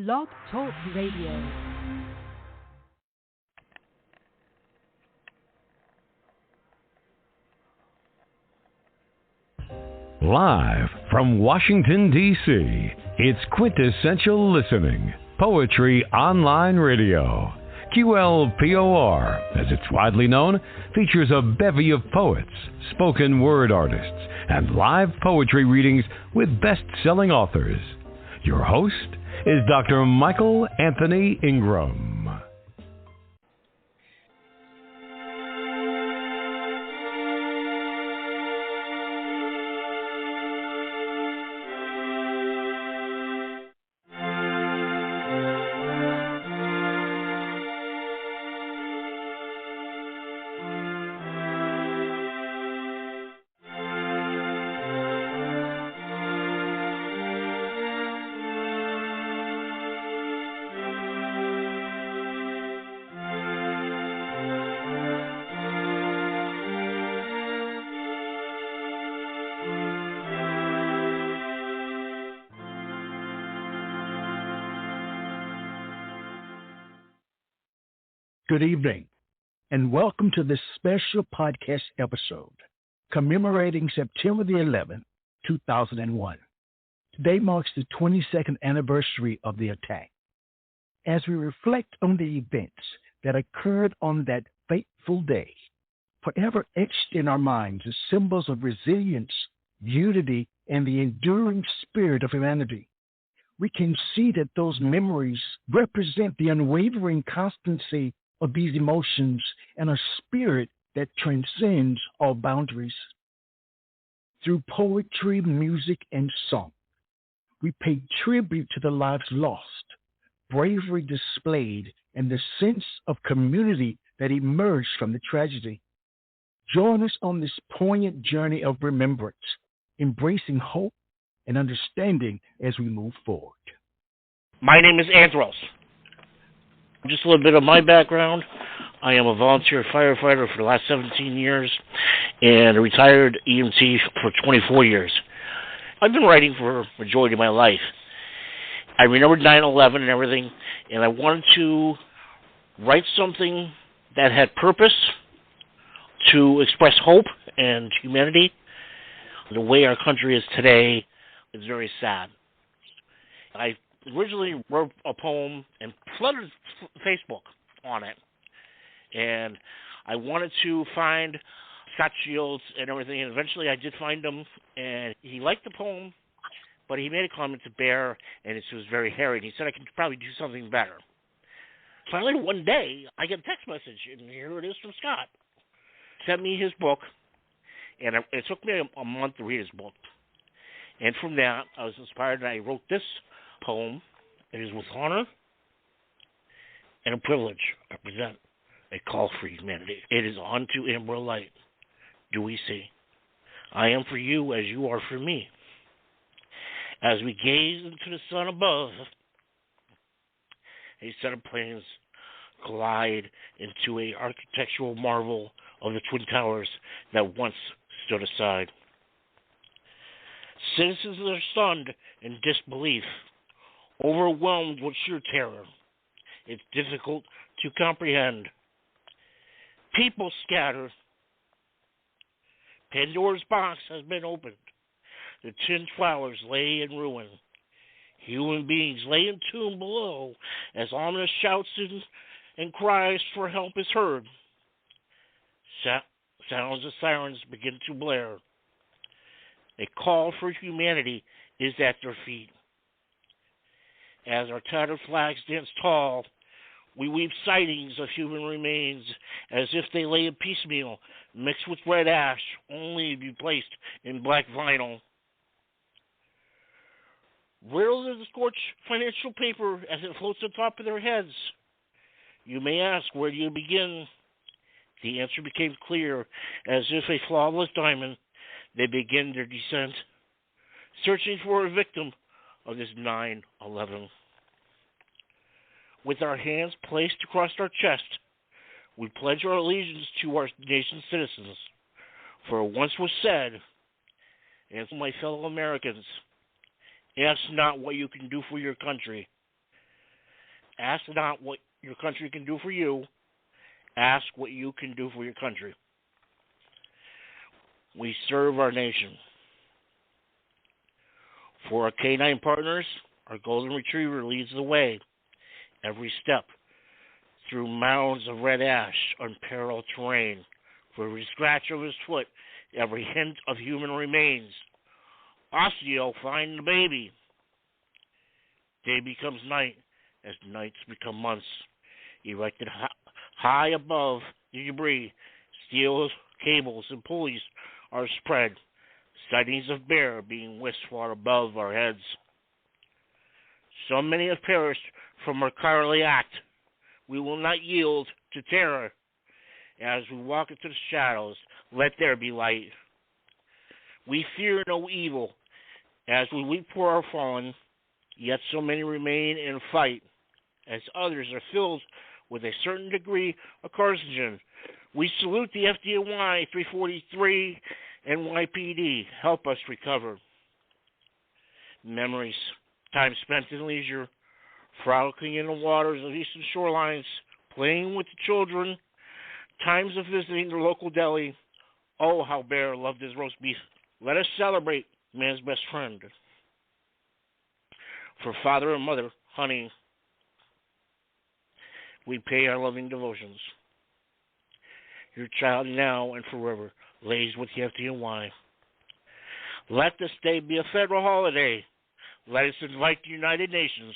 Blog Talk Radio. Live from Washington, D.C., it's Quintessential Listening, Poetry Online Radio. QLPOR, as it's widely known, features a bevy of poets, spoken word artists, and live poetry readings with best-selling authors. Your host is Dr. Michael Anthony Ingram. Good evening, and welcome to this special podcast episode commemorating September the 11th, 2001. Today marks the 22nd anniversary of the attack. As we reflect on the events that occurred on that fateful day, forever etched in our minds as symbols of resilience, unity, and the enduring spirit of humanity, we can see that those memories represent the unwavering constancy of these emotions and a spirit that transcends all boundaries. Through poetry, music, and song, we pay tribute to the lives lost, bravery displayed, and the sense of community that emerged from the tragedy. Join us on this poignant journey of remembrance, embracing hope and understanding as we move forward. My name is Andros. Just a little bit of my background. I am a volunteer firefighter for the last 17 years and a retired EMT for 24 years. I've been writing for the majority of my life. I remembered 9/11 and everything, and I wanted to write something that had purpose, to express hope and humanity. The way our country is today is very sad. I originally wrote a poem and flooded Facebook on it, and I wanted to find Scott Shields and everything, and eventually I did find him, and he liked the poem, but he made a comment to Bear, and it was very hairy, and he said I could probably do something better. Finally, one day, I get a text message, and here it is from Scott. Sent me his book, and it took me a month to read his book. And from that, I was inspired, and I wrote this poem. It is with honor and a privilege I present a call for humanity. It is unto amber light do we see. I am for you as you are for me. As we gaze into the sun above, a set of planes collide into a architectural marvel of the Twin Towers that once stood aside. Citizens are stunned in disbelief, overwhelmed with sheer terror. It's difficult to comprehend. People scatter. Pandora's box has been opened. The Twin Towers lay in ruin. Human beings lay entombed below as ominous shouts and cries for help is heard. Sounds of sirens begin to blare. A call for humanity is at their feet. As our tattered flags dance tall, we weave sightings of human remains as if they lay in piecemeal, mixed with red ash, only to be placed in black vinyl. Riddled in the scorched financial paper as it floats on top of their heads. You may ask, where do you begin? The answer became clear, as if a flawless diamond. They begin their descent, searching for a victim of this 9/11. With our hands placed across our chest, we pledge our allegiance to our nation's citizens. For it once was said, and to my fellow Americans, ask not what you can do for your country. Ask not what your country can do for you. Ask what you can do for your country. We serve our nation. For our canine partners, our golden retriever leads the way every step through mounds of red ash, unparalleled terrain. For every scratch of his foot, every hint of human remains. Osteo, find the baby. Day becomes night as nights become months. Erected high above the debris, steel cables and pulleys are spread. Sightings of bear being whisked far above our heads. So many have perished from our cowardly act. We will not yield to terror. As we walk into the shadows, let there be light. We fear no evil. As we weep for our fallen, yet so many remain and fight. As others are filled with a certain degree of carcinogen, we salute the FDNY 343 NYPD. Help us recover. Memories, time spent in leisure, frolicking in the waters of eastern shorelines, playing with the children, times of visiting the local deli. Oh, how Bear loved his roast beef. Let us celebrate man's best friend. For father and mother, honey, we pay our loving devotions. Your child now and forever lays with the FDNY. Let this day be a federal holiday. Let us invite the United Nations.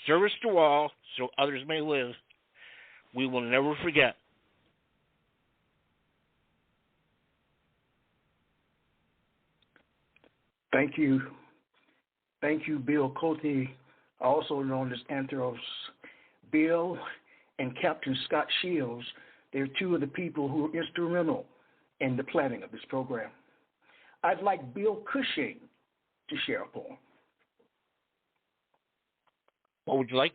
Service to all so others may live. We will never forget. Thank you. Thank you, Bill Cote, also known as Anthros. Bill and Captain Scott Shields, they're two of the people who were instrumental in the planning of this program. I'd like Bill Cushing to share a poem. What would you like?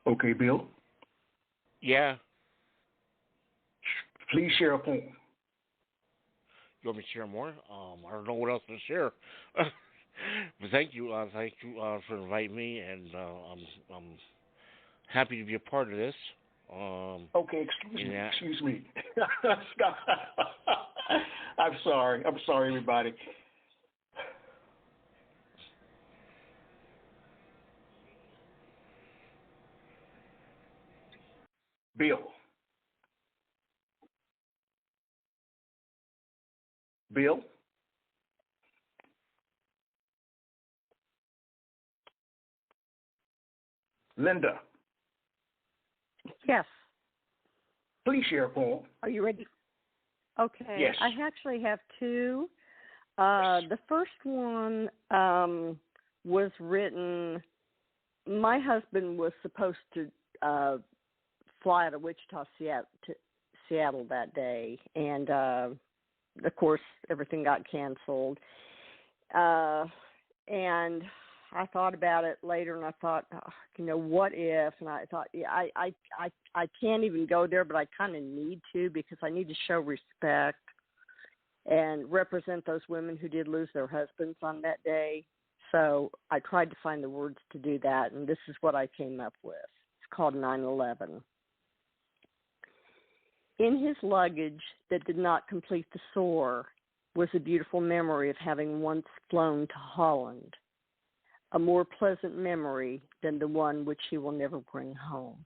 Okay, Bill. Yeah. Please share a poem. You want me to share more? I don't know what else to share. But thank you for inviting me, and I'm happy to be a part of this. Okay, excuse me. Scott. I'm sorry, everybody. Bill? Linda? Yes. Please share a poem. Are you ready? Okay. Yes. I actually have two. The first one was written. My husband was supposed to fly out of Wichita, Seattle that day, and of course everything got canceled. And I thought about it later, and I thought, what if? And I thought, I can't even go there, but I kind of need to, because I need to show respect and represent those women who did lose their husbands on that day. So I tried to find the words to do that, and this is what I came up with. It's called 9/11. In his luggage that did not complete the soar was a beautiful memory of having once flown to Holland, a more pleasant memory than the one which he will never bring home.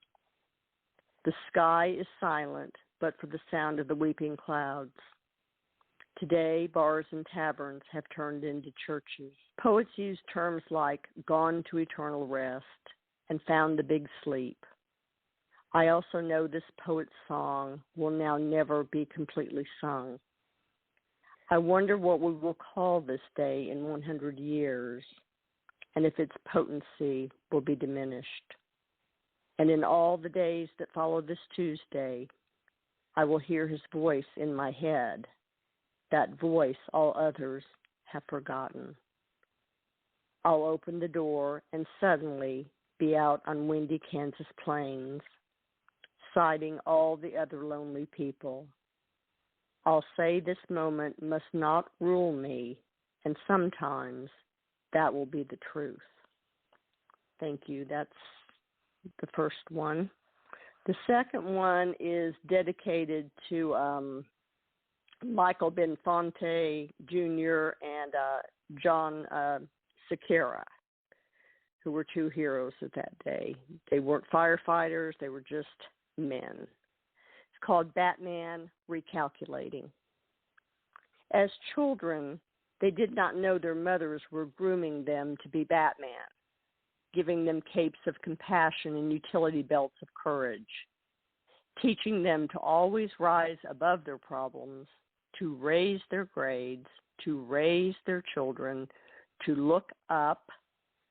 The sky is silent, but for the sound of the weeping clouds. Today, bars and taverns have turned into churches. Poets use terms like gone to eternal rest and found the big sleep. I also know this poet's song will now never be completely sung. I wonder what we will call this day in 100 years, and if its potency will be diminished. And in all the days that follow this Tuesday, I will hear his voice in my head, that voice all others have forgotten. I'll open the door and suddenly be out on windy Kansas plains, sighting all the other lonely people. I'll say this moment must not rule me, and sometimes that will be the truth. Thank you. That's the first one. The second one is dedicated to Michael Benfonte Jr. and John Sequeira, who were two heroes of that day. They weren't firefighters, they were just men. It's called Batman Recalculating. As children, they did not know their mothers were grooming them to be Batman, giving them capes of compassion and utility belts of courage, teaching them to always rise above their problems, to raise their grades, to raise their children, to look up,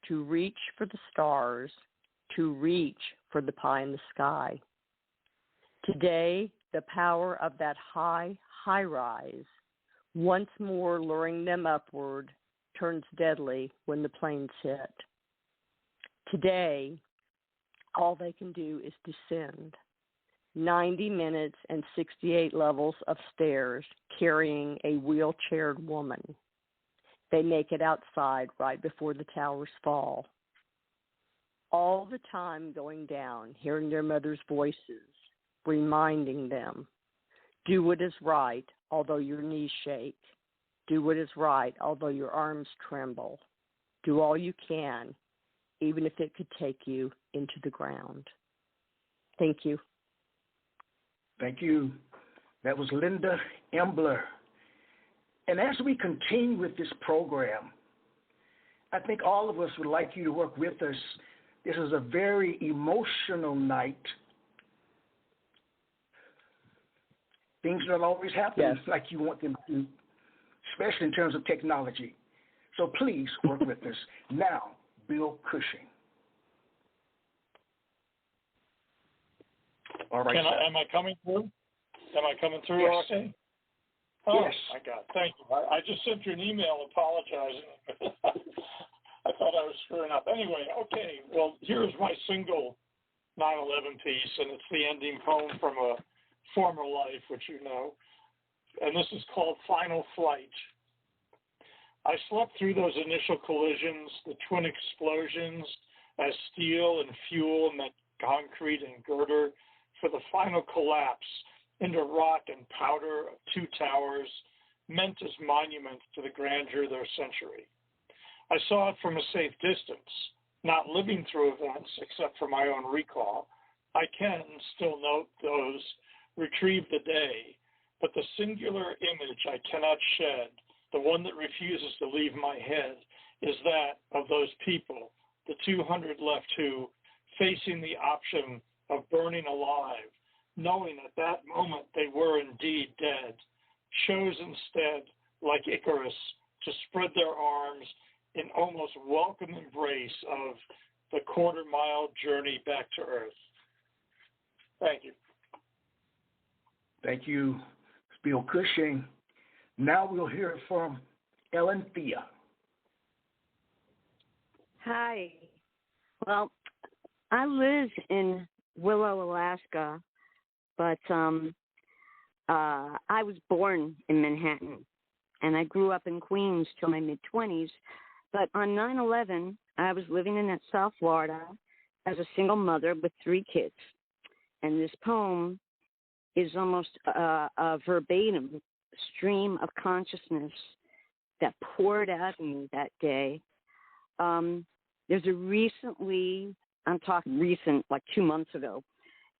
to reach for the stars, to reach for the pie in the sky. Today, the power of that high rise, once more luring them upward, turns deadly when the planes hit. Today, all they can do is descend 90 minutes and 68 levels of stairs carrying a wheelchaired woman. They make it outside right before the towers fall. All the time going down, hearing their mother's voices, reminding them, do what is right, although your knees shake. Do what is right, although your arms tremble. Do all you can, even if it could take you into the ground. Thank you. Thank you. That was Linda Embler. And as we continue with this program, I think all of us would like you to work with us. This is a very emotional night. Things don't always happen like you want them to, especially in terms of technology. So please work with us. Now, Bill Cushing. All right. Am I coming through? Am I coming through, yes. okay? Oh, yes. my God. Thank you. I just sent you an email apologizing. I thought I was screwing up. Anyway, okay. Well, here's my single 9/11 piece, and it's the ending poem from a former life, which you know. And this is called Final Flight. I slept through those initial collisions, the twin explosions, as steel and fuel met concrete and girder, for the final collapse into rock and powder of two towers, meant as monuments to the grandeur of their century. I saw it from a safe distance, not living through events except for my own recall. I can still note those, retrieve the day, but the singular image I cannot shed, the one that refuses to leave my head, is that of those people, the 200 left who, facing the option of burning alive, knowing at that moment they were indeed dead, chose instead, like Icarus, to spread their arms in almost welcome embrace of the quarter-mile journey back to Earth. Thank you. Thank you, Bill Cushing. Now we'll hear from Ellen Thea. Hi. Well, I live in Willow, Alaska, but I was born in Manhattan, and I grew up in Queens till my mid-20s. But on 9/11, I was living in South Florida as a single mother with 3 kids. And this poem is almost a verbatim stream of consciousness that poured out of me that day. There's a recently, I'm talking recent, like 2 months ago,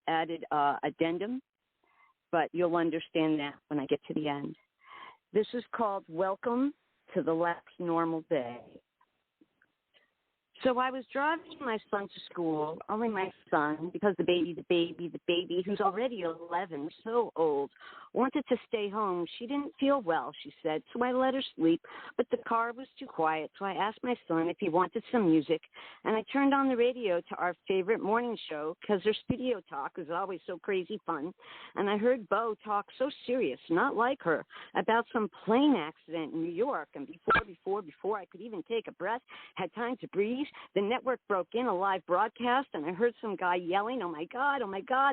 added addendum, but you'll understand that when I get to the end. This is called Welcome to the Last Normal Day. So I was driving my son to school, only my son, because the baby, who's already 11, so old, wanted to stay home. She didn't feel well, she said, so I let her sleep, but the car was too quiet, so I asked my son if he wanted some music, and I turned on the radio to our favorite morning show, because their studio talk is always so crazy fun, and I heard Bo talk so serious, not like her, about some plane accident in New York, and before I could even take a breath, had time to breathe, the network broke in a live broadcast, and I heard some guy yelling, oh my God,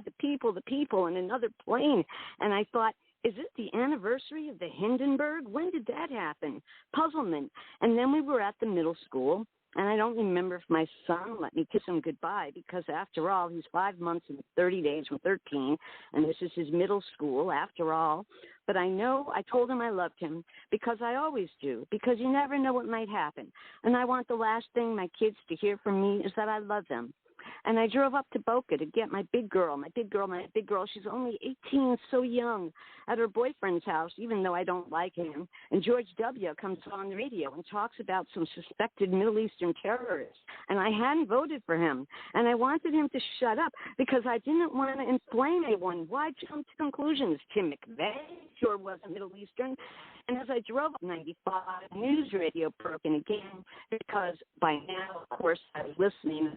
the people, in another plane. And I thought, is it the anniversary of the Hindenburg? When did that happen? Puzzlement. And then we were at the middle school, And I don't remember if my son let me kiss him goodbye because, after all, he's 5 months and 30 days from 13, and this is his middle school, after all. But I know I told him I loved him because I always do, because you never know what might happen. And I want the last thing my kids to hear from me is that I love them. And I drove up to Boca to get my big girl. She's only 18, so young, at her boyfriend's house, even though I don't like him. And George W. comes on the radio and talks about some suspected Middle Eastern terrorists. And I hadn't voted for him. And I wanted him to shut up because I didn't want to inflame anyone. Why jump to conclusions? Tim McVeigh sure wasn't Middle Eastern. And as I drove up 95, news radio broken again because by now, of course, I was listening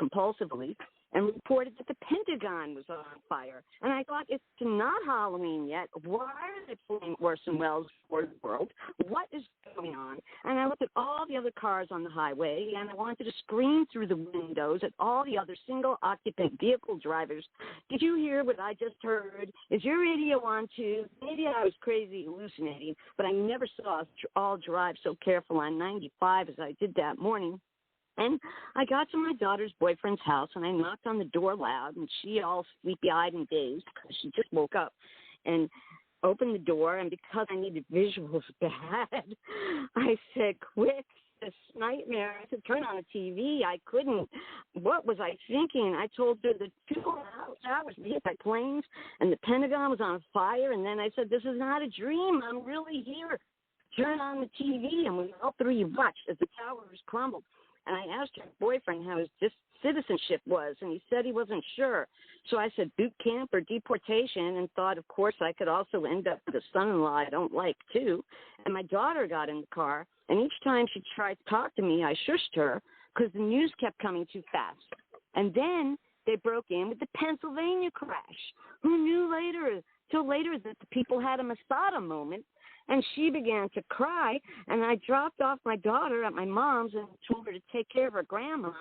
compulsively and reported that the Pentagon was on fire. And I thought, it's not Halloween yet. Why are they pulling Orson Welles for the world? What is going on? And I looked at all the other cars on the highway, and I wanted to scream through the windows at all the other single-occupant vehicle drivers. Did you hear what I just heard? Is your radio on too? Maybe I was crazy hallucinating, but I never saw us all drive so careful on 95 as I did that morning. And I got to my daughter's boyfriend's house, and I knocked on the door loud, and she, all sleepy-eyed and dazed, because she just woke up, and opened the door, and because I needed visuals bad, I said, quick, this nightmare. I said, turn on the TV. I couldn't. What was I thinking? I told her the 2 hours we hit by planes, and the Pentagon was on fire, and then I said, this is not a dream. I'm really here. Turn on the TV, and we all three watched as the towers crumbled. And I asked her boyfriend how his citizenship was, and he said he wasn't sure. So I said boot camp or deportation, and thought, of course, I could also end up with a son-in-law I don't like, too. And my daughter got in the car, and each time she tried to talk to me, I shushed her because the news kept coming too fast. And then they broke in with the Pennsylvania crash. Who knew till later that the people had a Masada moment? And she began to cry, and I dropped off my daughter at my mom's and told her to take care of her grandma,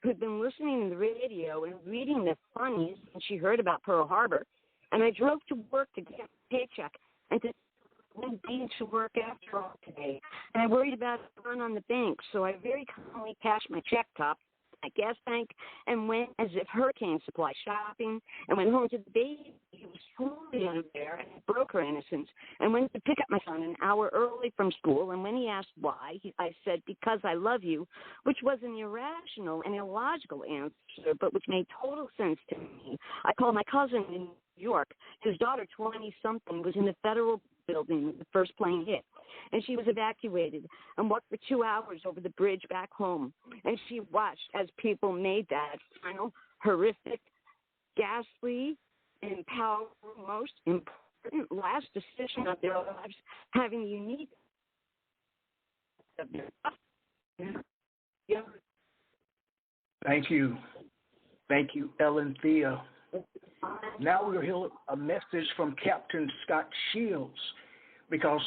who'd been listening to the radio and reading the funnies when she heard about Pearl Harbor. And I drove to work to get a paycheck and to need to work after all today. And I worried about a run on the bank, so I very calmly cashed my check top at gas tank and went as if hurricane supply shopping and went home to the baby who was totally unaware and broke her innocence and went to pick up my son an hour early from school. And when he asked why, I said, because I love you, which was an irrational and illogical answer, but which made total sense to me. I called my cousin in New York. His daughter, 20-something, was in the federal building when the first plane hit. And she was evacuated and walked for 2 hours over the bridge back home. And she watched as people made that final, horrific, ghastly, and powerful, most important last decision of their lives, having the unique Thank you. Thank you, Ellen Thea. Now we'll hear a message from Captain Scott Shields, because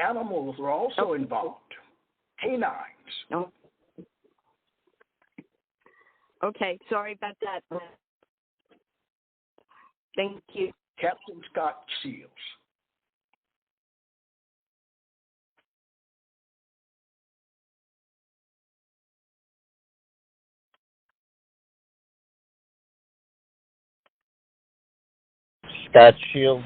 animals are also involved. Canines. No. Okay, sorry about that. Thank you. Captain Scott Shields. Scott Shields.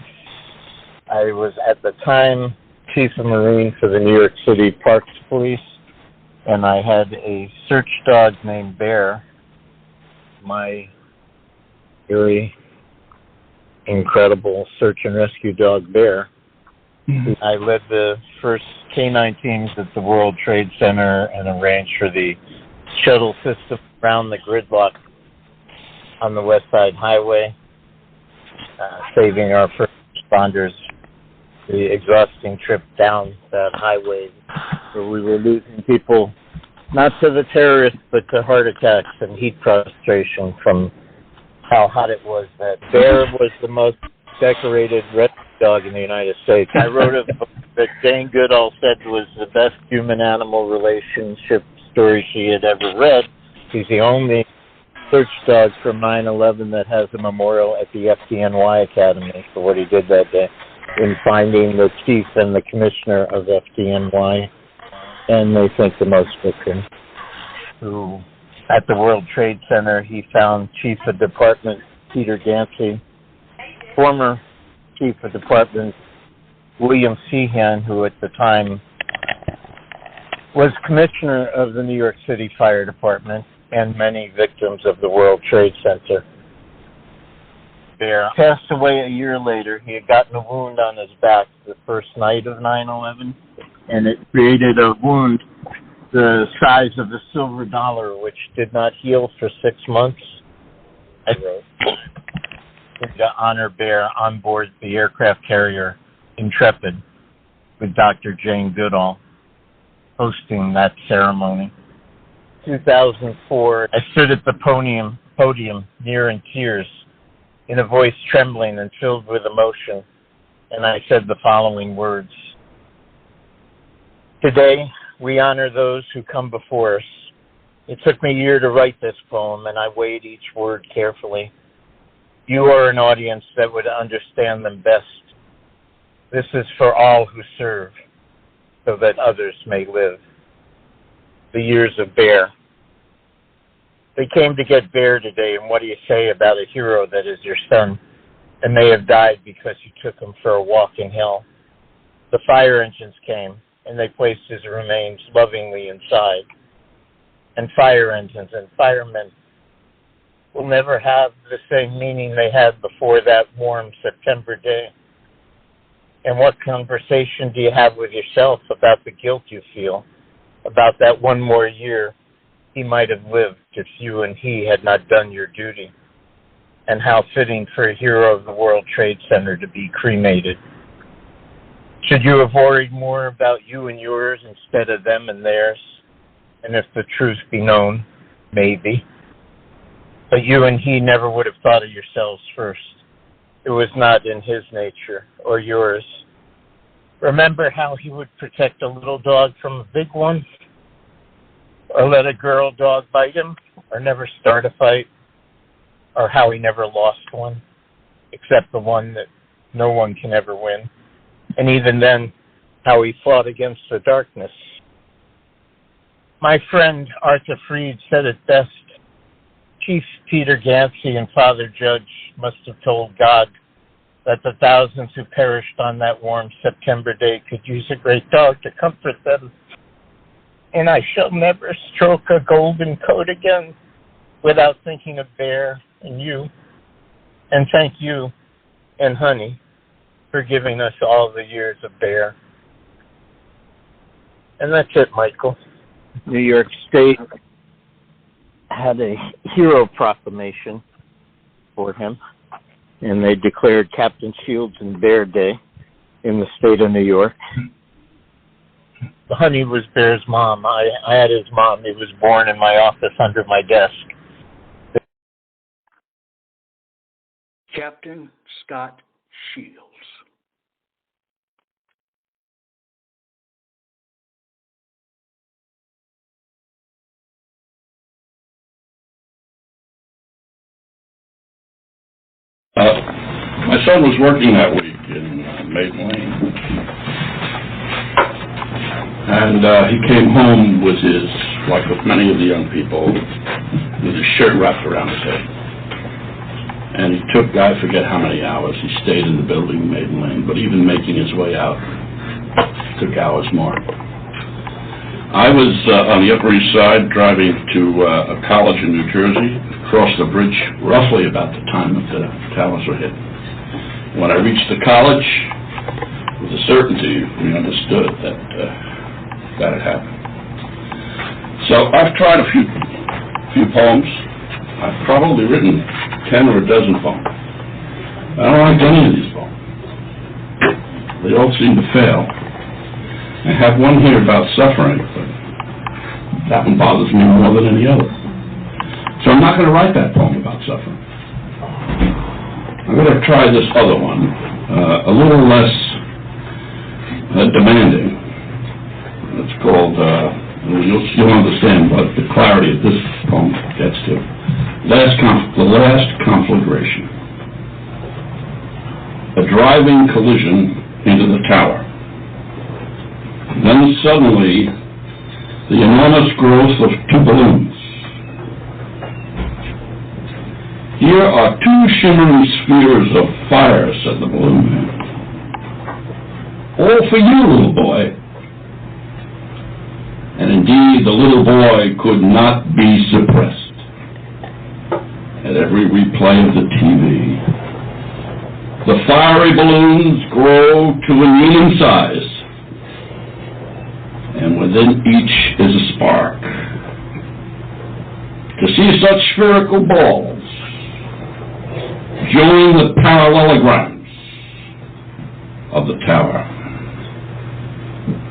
I was at the time Chief of Marine for the New York City Parks Police, and I had a search dog named Bear, my very incredible search and rescue dog Bear. I led the first canine teams at the World Trade Center and arranged for the shuttle system around the gridlock on the West Side Highway, saving our first responders the exhausting trip down that highway where we were losing people, not to the terrorists, but to heart attacks and heat prostration from how hot it was. That Bear was the most decorated rescue dog in the United States. I wrote a book that Jane Goodall said was the best human-animal relationship story she had ever read. He's the only search dog from 9/11 that has a memorial at the FDNY Academy for what he did that day in finding the chief and the commissioner of FDNY. and they think the most of him, who at the World Trade Center he found Chief of Department Peter Gansey, former Chief of Department William Seahan, who at the time was Commissioner of the New York City Fire Department, and many victims of the World Trade Center. Bear passed away a year later. He had gotten a wound on his back the first night of 9/11, and it created a wound the size of a silver dollar, which did not heal for 6 months. I wrote to honor Bear on board the aircraft carrier Intrepid with Dr. Jane Goodall hosting that ceremony. 2004, I stood at the podium near in tears, in a voice trembling and filled with emotion, and I said the following words. Today, we honor those who come before us. It took me a year to write this poem, and I weighed each word carefully. You are an audience that would understand them best. This is for all who serve, so that others may live. The years of Bear. They came to get Bear today, and what do you say about a hero that is your son and may have died because you took him for a walk in hell? The fire engines came, and they placed his remains lovingly inside. And fire engines and firemen will never have the same meaning they had before that warm September day. And what conversation do you have with yourself about the guilt you feel, about that one more year he might have lived if you and he had not done your duty? And how fitting for a hero of the World Trade Center to be cremated. Should you have worried more about you and yours instead of them and theirs? And if the truth be known, maybe. But you and he never would have thought of yourselves first. It was not in his nature or yours. Remember how he would protect a little dog from a big one? Or let a girl dog bite him? Or never start a fight? Or how he never lost one, except the one that no one can ever win? And even then, how he fought against the darkness. My friend Arthur Freed said it best. Chief Peter Gansey and Father Judge must have told God that the thousands who perished on that warm September day could use a great dog to comfort them. And I shall never stroke a golden coat again without thinking of Bear and you. And thank you and Honey for giving us all the years of Bear. And that's it, Michael. New York State had a hero proclamation for him, and they declared Captain Shields and Bear Day in the state of New York. Honey was Bear's mom. I had his mom. He was born in my office under my desk. Captain Scott Shields. My son was working that week in Maiden Lane, and he came home with his, like with many of the young people, with his shirt wrapped around his head. And he took, I forget how many hours, he stayed in the building in Maiden Lane, but even making his way out took hours more. I was on the Upper East Side driving to a college in New Jersey, across the bridge roughly about the time that the towers were hit. When I reached the college, with a certainty, we understood that that had happened. So I've tried a few poems. I've probably written 10 or a dozen poems. I don't like any of these poems. They all seem to fail. I have one here about suffering, but that one bothers me more than any other. So I'm not going to write that poem about suffering. I'm going to try this other one, a little less demanding. It's called, you'll understand what the clarity of this poem gets to. The Last Conflagration. A driving collision into the tower. Then suddenly, the enormous growth of two balloons. Here are two shimmering spheres of fire, said the balloon man. All for you, little boy. And indeed, the little boy could not be suppressed. At every replay of the TV, the fiery balloons grow to a human size, and within each is a spark. To see such spherical balls join the parallelograms of the tower,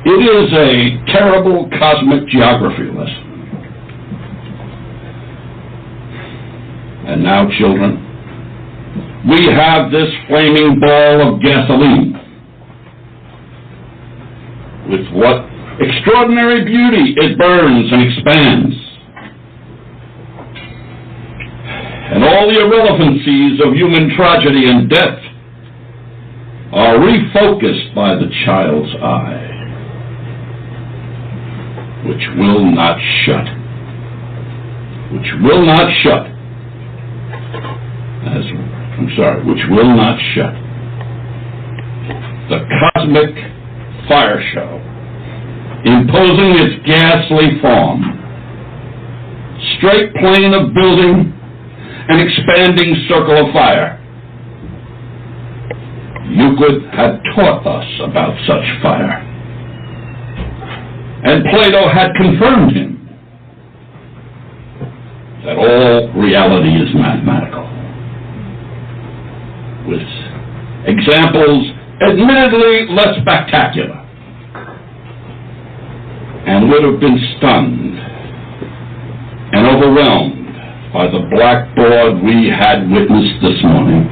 it is a terrible cosmic geography lesson. And now, children, we have this flaming ball of gasoline. With what extraordinary beauty it burns and expands. And all the irrelevancies of human tragedy and death are refocused by the child's eye, which will not shut. Which will not shut. Which will not shut. The cosmic fire show, imposing its ghastly form, straight plane of building, an expanding circle of fire. Euclid had taught us about such fire, and Plato had confirmed him that all reality is mathematical, with examples admittedly less spectacular, and would have been stunned and overwhelmed by the blackboard we had witnessed this morning.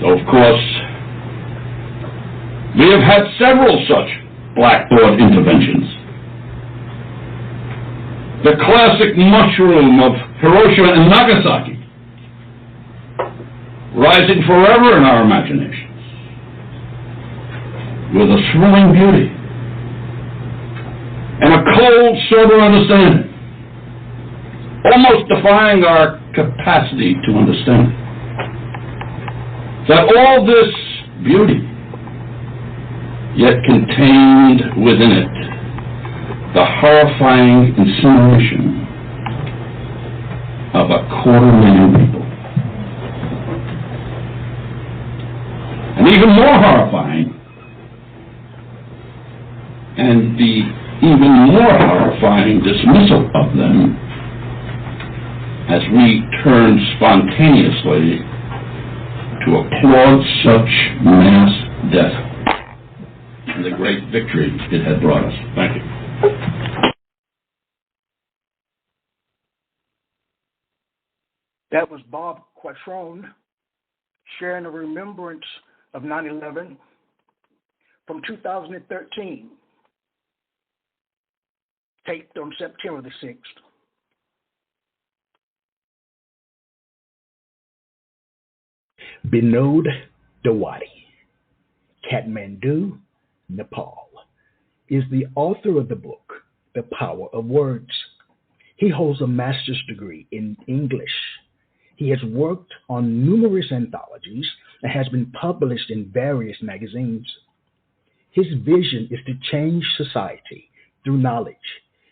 Though, of course, we have had several such blackboard interventions. The classic mushroom of Hiroshima and Nagasaki, rising forever in our imaginations, with a thrilling beauty and a cold, sober understanding, almost defying our capacity to understand that all this beauty yet contained within it the horrifying incineration of 250,000 people. And even more horrifying, and the even more horrifying dismissal of them as we turn spontaneously to applaud such mass death and the great victory it had brought us. Thank you. That was Bob Quattrone sharing a remembrance of 9/11 from 2013, taped on September the 6th. Binod Dawadi, Kathmandu, Nepal, is the author of the book, The Power of Words. He holds a master's degree in English. He has worked on numerous anthologies and has been published in various magazines. His vision is to change society through knowledge,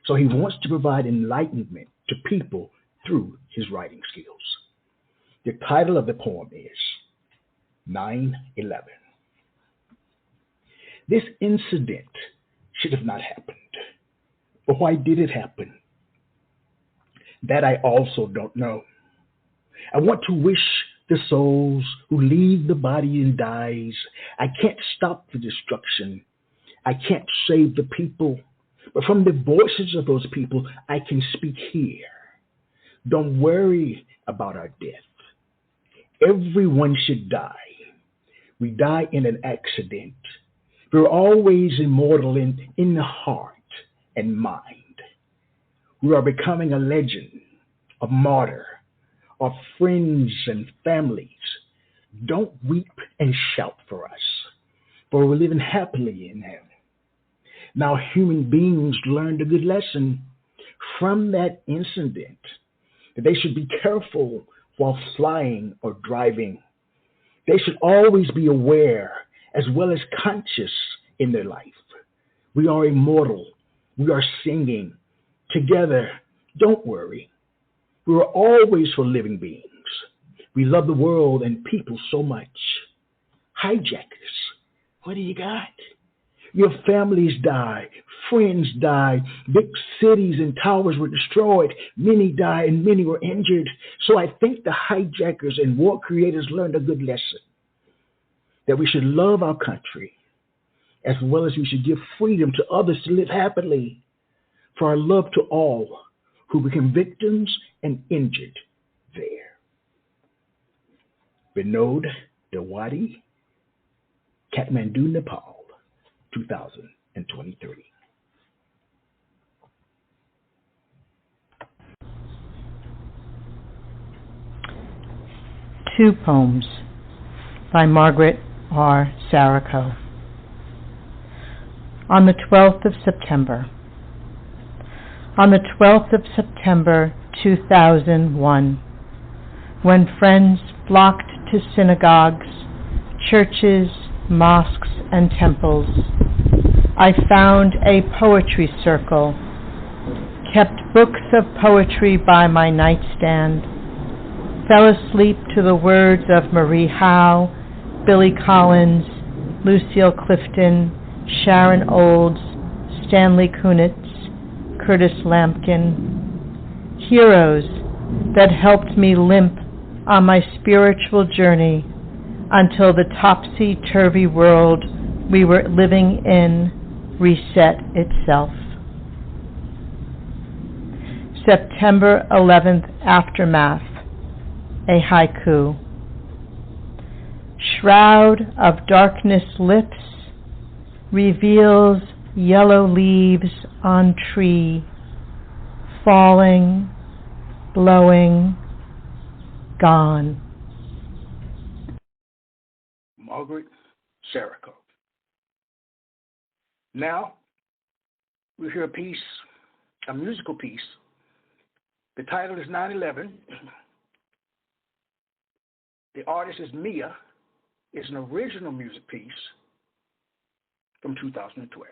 so he wants to provide enlightenment to people through his writing skills. The title of the poem is 9/11. This incident should have not happened. But why did it happen? That I also don't know. I want to wish the souls who leave the body and dies. I can't stop the destruction. I can't save the people. But from the voices of those people, I can speak here. Don't worry about our death. Everyone should die. We die in an accident. We're always immortal in the heart and mind. We are becoming a legend, a martyr, of friends and families. Don't weep and shout for us, for we're living happily in heaven. Now human beings learned a good lesson from that incident, that they should be careful while flying or driving. They should always be aware as well as conscious in their life. We are immortal. We are singing together. Don't worry. We are always for living beings. We love the world and people so much. Hijackers, what do you got? Your families died, friends died, big cities and towers were destroyed, many died and many were injured. So I think the hijackers and war creators learned a good lesson, that we should love our country as well as we should give freedom to others to live happily, for our love to all who became victims and injured there. Vinod Dewadi, Kathmandu, Nepal, 2023. Two Poems by Margaret R. Sarako. On the 12th of September. On the 12th of September 2001, when friends flocked to synagogues, churches, mosques, and temples, I found a poetry circle, kept books of poetry by my nightstand, fell asleep to the words of Marie Howe, Billy Collins, Lucille Clifton, Sharon Olds, Stanley Kunitz, Curtis Lampkin, heroes that helped me limp on my spiritual journey until the topsy-turvy world we were living in reset itself. September 11th Aftermath, a haiku. Shroud of darkness lips reveals yellow leaves on tree, falling, blowing, gone. Margaret Sarako. Now, we hear a piece, a musical piece. The title is 9/11. The artist is Mia. It's an original music piece from 2012.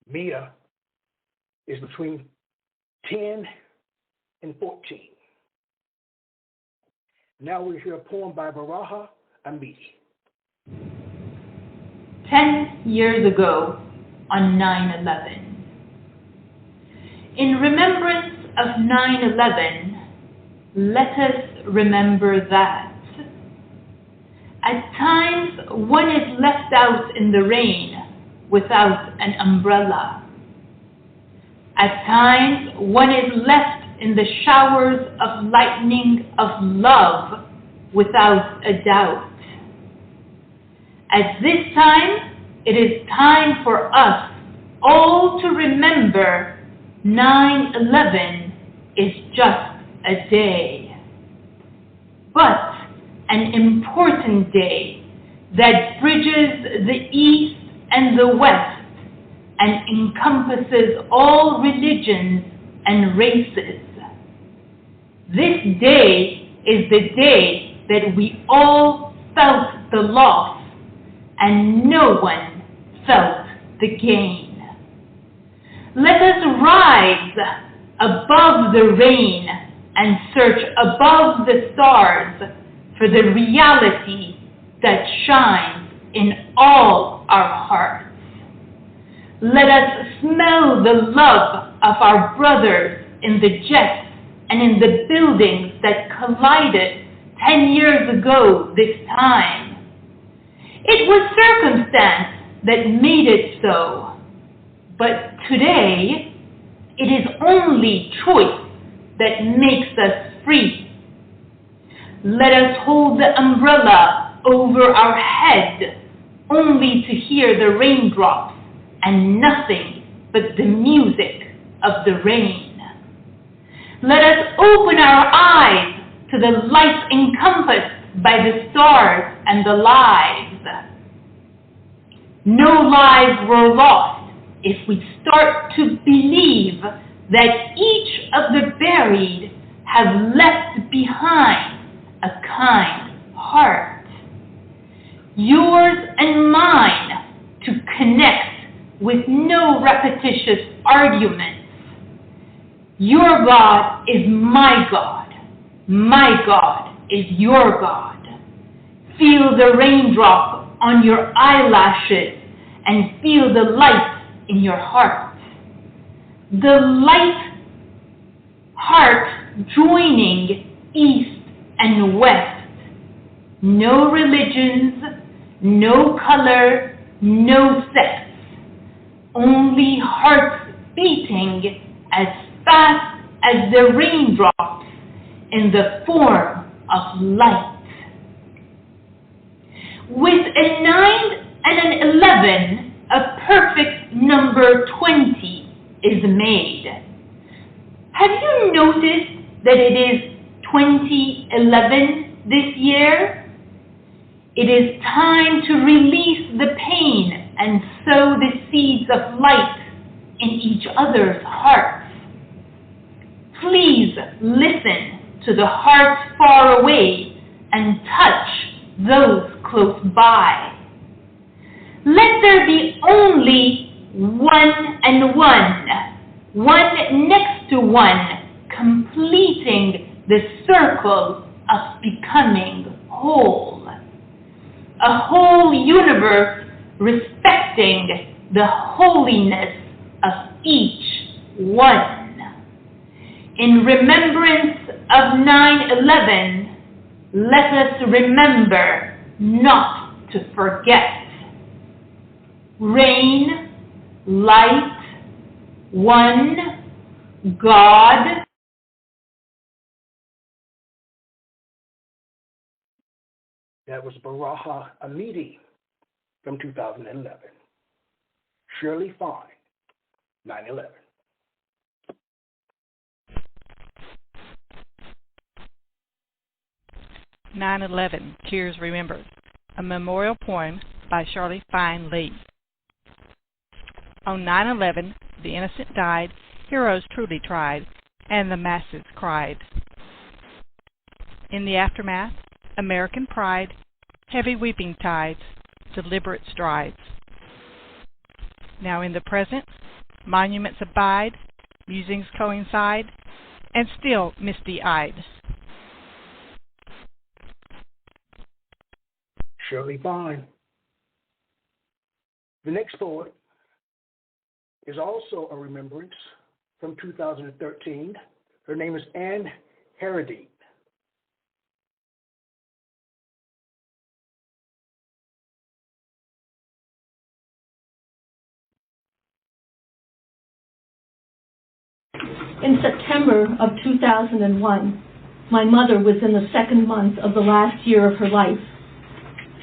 Mia is between 10 and 14. Now we hear a poem by Baraha Amidi. 10 years ago, on 9/11, in remembrance of 9/11, let us remember that. At times, one is left out in the rain without an umbrella. At times, one is left in the showers of lightning of love without a doubt. At this time, it is time for us all to remember 9/11 is just a day, but an important day that bridges the East and the West and encompasses all religions and races. This day is the day that we all felt the loss and no one felt the gain. Let us rise above the rain and search above the stars for the reality that shines in all our hearts. Let us smell the love of our brothers in the jets and in the buildings that collided 10 years ago this time. It was circumstance that made it so, but today it is only choice that makes us free. Let us hold the umbrella over our head only to hear the raindrops and nothing but the music of the rain. Let us open our eyes to the light encompassed by the stars and the lives. No lives were lost if we start to believe that each of the buried have left behind a kind heart. Yours and mine to connect with no repetitious arguments. Your God is my God. My God is your God. Feel the raindrop on your eyelashes and feel the light in your heart. The light heart joining East and West. No religions, no color, no sex. Only hearts beating as fast as the raindrops in the form of light. With a 9 and an 11, a perfect number 20 is made. Have you noticed that it is 2011 this year? It is time to release the pain and sow the seeds of light in each other's hearts. Please listen to the hearts far away and touch those close by. Let there be only one and one next to one, completing the circle of becoming whole. A whole universe respecting the holiness of each one. In remembrance of 9/11, let us remember not to forget. Rain, light, one, God. That was Baraha Amidi from 2011. Shirley Fine, 9/11. "9/11 Tears Remembered," a memorial poem by Shirley Fine Lee. On 9/11, the innocent died, heroes truly tried, and the masses cried. In the aftermath, American pride, heavy weeping tides, deliberate strides. Now in the present, monuments abide, musings coincide, and still misty-eyed. Shirley Fine. The next poet is also a remembrance from 2013, Her name is Anne Herodine. In September of 2001, my mother was in the second month of the last year of her life.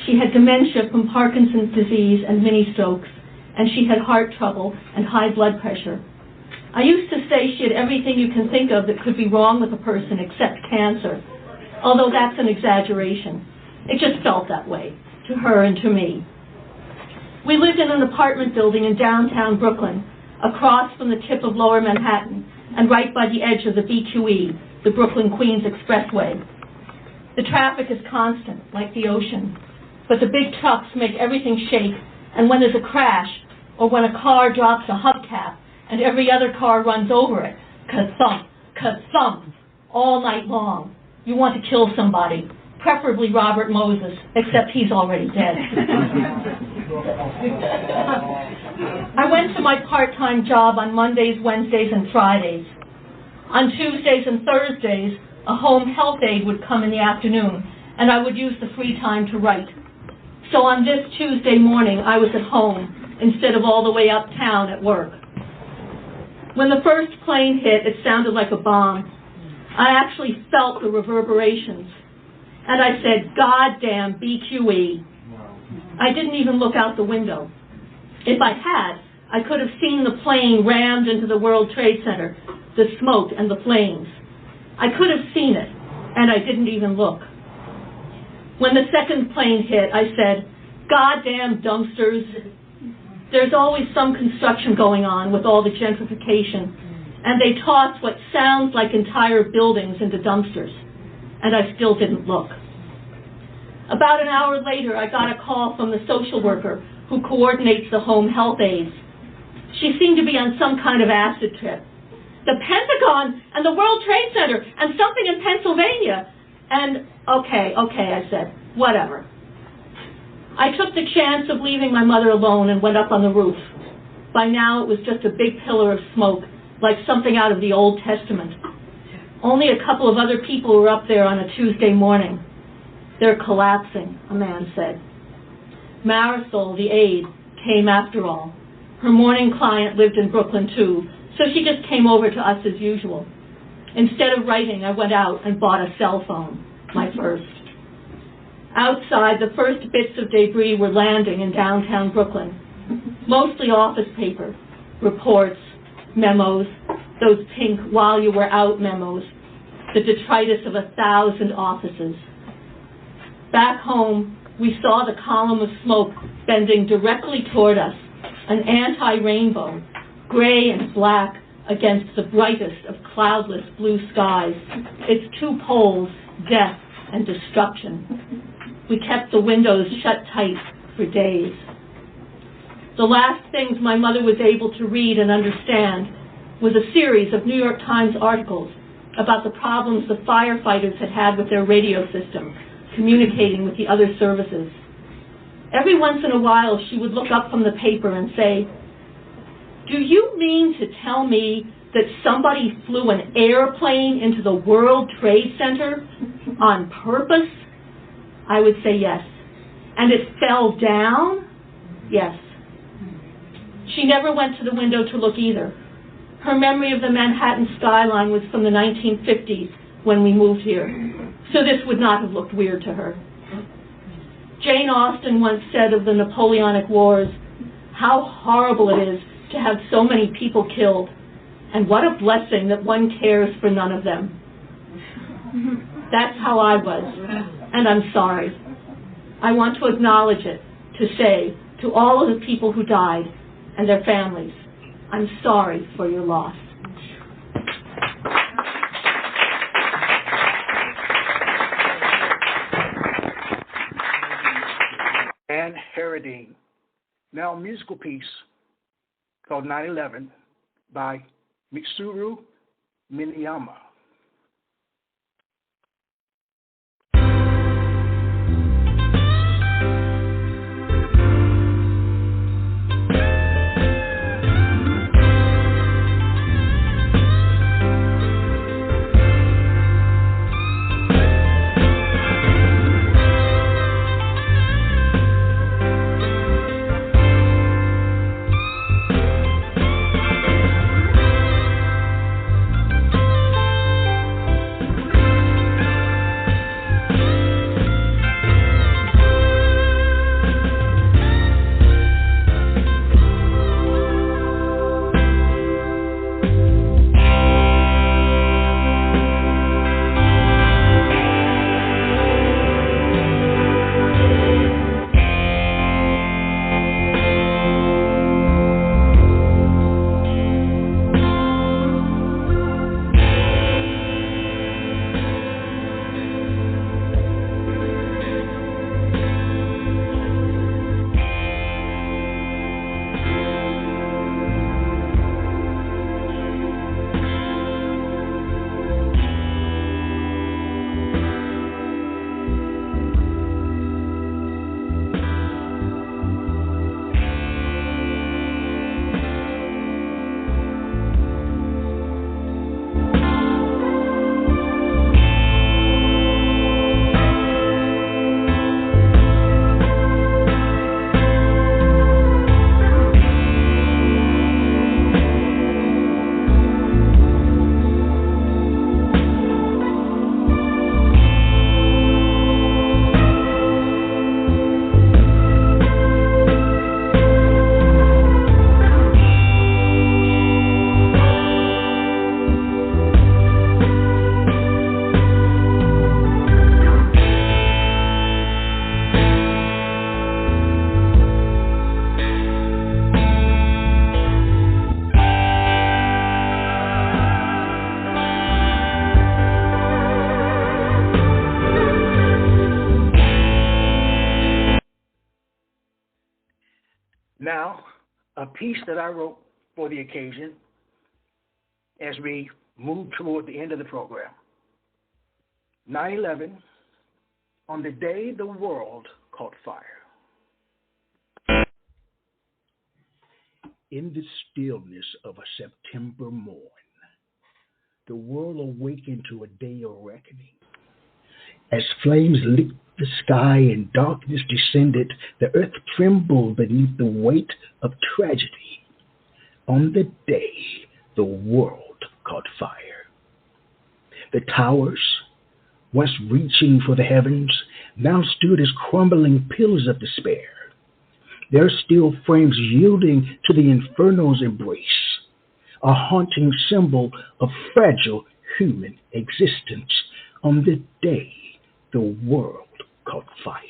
She had dementia from Parkinson's disease and mini strokes, and she had heart trouble and high blood pressure. I used to say she had everything you can think of that could be wrong with a person except cancer, although that's an exaggeration. It just felt that way, to her and to me. We lived in an apartment building in downtown Brooklyn, across from the tip of Lower Manhattan, and right by the edge of the BQE, the Brooklyn-Queens Expressway. The traffic is constant, like the ocean, but the big trucks make everything shake, and when there's a crash, or when a car drops a hubcap, and every other car runs over it, ka-thump, ka-thump, all night long, you want to kill somebody, preferably Robert Moses, except he's already dead. I went to my part-time job on Mondays, Wednesdays, and Fridays. On Tuesdays and Thursdays, a home health aide would come in the afternoon, and I would use the free time to write. So on this Tuesday morning, I was at home instead of all the way uptown at work. When the first plane hit, it sounded like a bomb. I actually felt the reverberations. And I said, "Goddamn BQE." I didn't even look out the window. If I had, I could have seen the plane rammed into the World Trade Center, the smoke and the flames. I could have seen it, and I didn't even look. When the second plane hit, I said, "Goddamn dumpsters." There's always some construction going on with all the gentrification, and they toss what sounds like entire buildings into dumpsters, and I still didn't look. About an hour later, I got a call from the social worker who coordinates the home health aides. She seemed to be on some kind of acid trip. The Pentagon and the World Trade Center and something in Pennsylvania. And, okay, I said, whatever. I took the chance of leaving my mother alone and went up on the roof. By now, it was just a big pillar of smoke, like something out of the Old Testament. Only a couple of other people were up there on a Tuesday morning. "They're collapsing," a man said. Marisol, the aide, came after all. Her morning client lived in Brooklyn, too, so she just came over to us as usual. Instead of writing, I went out and bought a cell phone, my first. Outside, the first bits of debris were landing in downtown Brooklyn, mostly office paper, reports, memos, those pink while you were out memos, the detritus of 1,000 offices. Back home, we saw the column of smoke bending directly toward us, an anti-rainbow, gray and black against the brightest of cloudless blue skies, its two poles, death and destruction. We kept the windows shut tight for days. The last things my mother was able to read and understand was a series of New York Times articles about the problems the firefighters had had with their radio system, communicating with the other services. Every once in a while, she would look up from the paper and say, "Do you mean to tell me that somebody flew an airplane into the World Trade Center on purpose?" I would say yes. "And it fell down?" Yes. She never went to the window to look either. Her memory of the Manhattan skyline was from the 1950s when we moved here, so this would not have looked weird to her. Jane Austen once said of the Napoleonic Wars, "How horrible it is to have so many people killed, and what a blessing that one cares for none of them." That's how I was, and I'm sorry. I want to acknowledge it, to say to all of the people who died and their families, I'm sorry for your loss. Anne Herodine. Now a musical piece called 9/11 by Mitsuru Miniyama. Now, a piece that I wrote for the occasion as we move toward the end of the program. 9/11, on the day the world caught fire. In the stillness of a September morn, the world awakened to a day of reckoning. As flames licked the sky and darkness descended, the earth trembled beneath the weight of tragedy. On the day the world caught fire. The towers, once reaching for the heavens, now stood as crumbling pillars of despair, their steel frames yielding to the inferno's embrace, a haunting symbol of fragile human existence on the day the world caught fire.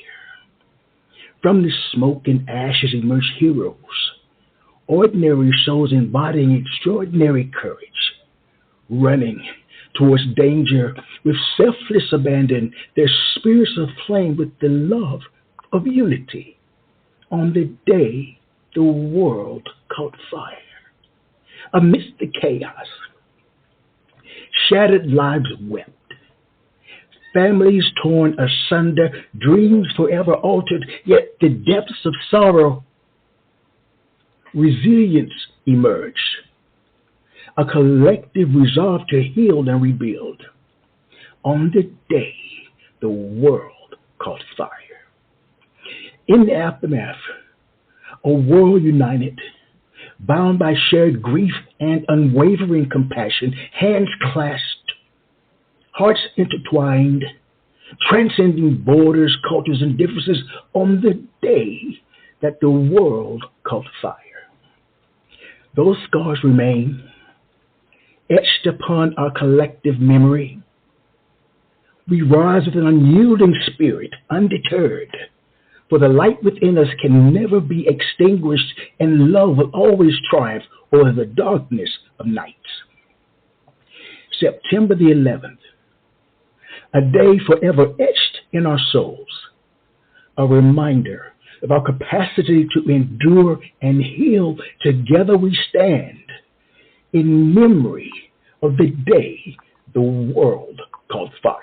From the smoke and ashes emerged heroes, ordinary souls embodying extraordinary courage, running towards danger with selfless abandon, their spirits aflame with the love of unity. On the day the world caught fire. Amidst the chaos, shattered lives wept, families torn asunder, dreams forever altered, yet the depths of sorrow, resilience emerged, a collective resolve to heal and rebuild. On the day the world caught fire. In the aftermath, a world united, bound by shared grief and unwavering compassion, hands clasped, hearts intertwined, transcending borders, cultures, and differences on the day that the world caught fire. Those scars remain, etched upon our collective memory. We rise with an unyielding spirit, undeterred, for the light within us can never be extinguished, and love will always triumph over the darkness of night. September the 11th, a day forever etched in our souls, a reminder of our capacity to endure and heal. Together we stand in memory of the day the world caught fire.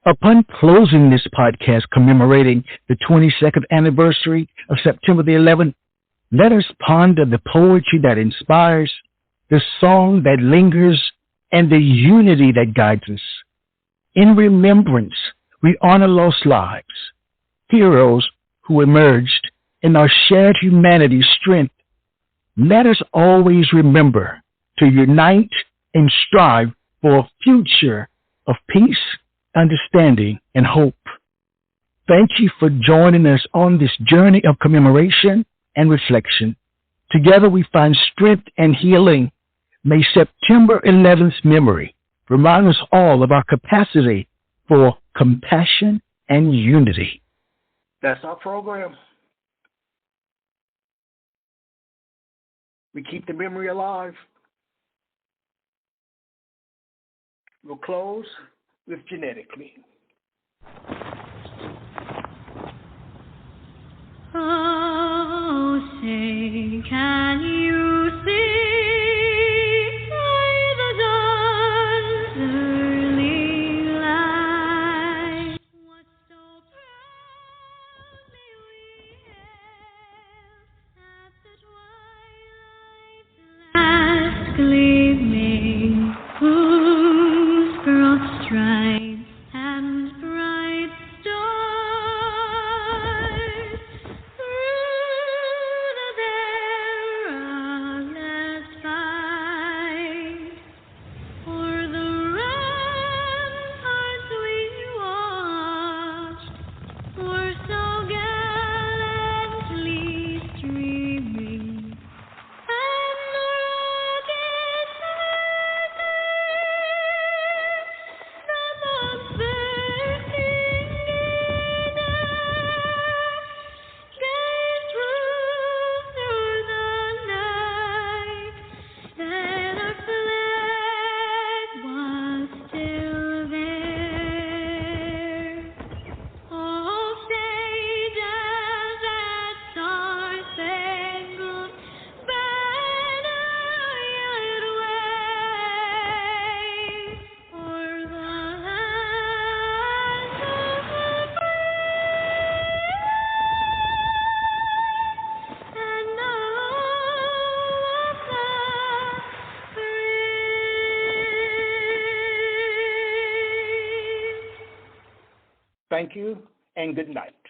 Upon closing this podcast commemorating the 22nd anniversary of September the 11th, let us ponder the poetry that inspires, the song that lingers, and the unity that guides us. In remembrance, we honor lost lives, heroes who emerged in our shared humanity's strength. Let us always remember to unite and strive for a future of peace, understanding, and hope. Thank you for joining us on this journey of commemoration and reflection. Together we find strength and healing. May September 11th's memory remind us all of our capacity for compassion and unity. That's our program. We keep the memory alive. We'll close with Genetically. Oh, say, can you see by the dawn's early light what so proudly we hailed at the twilight's last gleaming, whose broad stripes and bright stars through the Thank you and good night.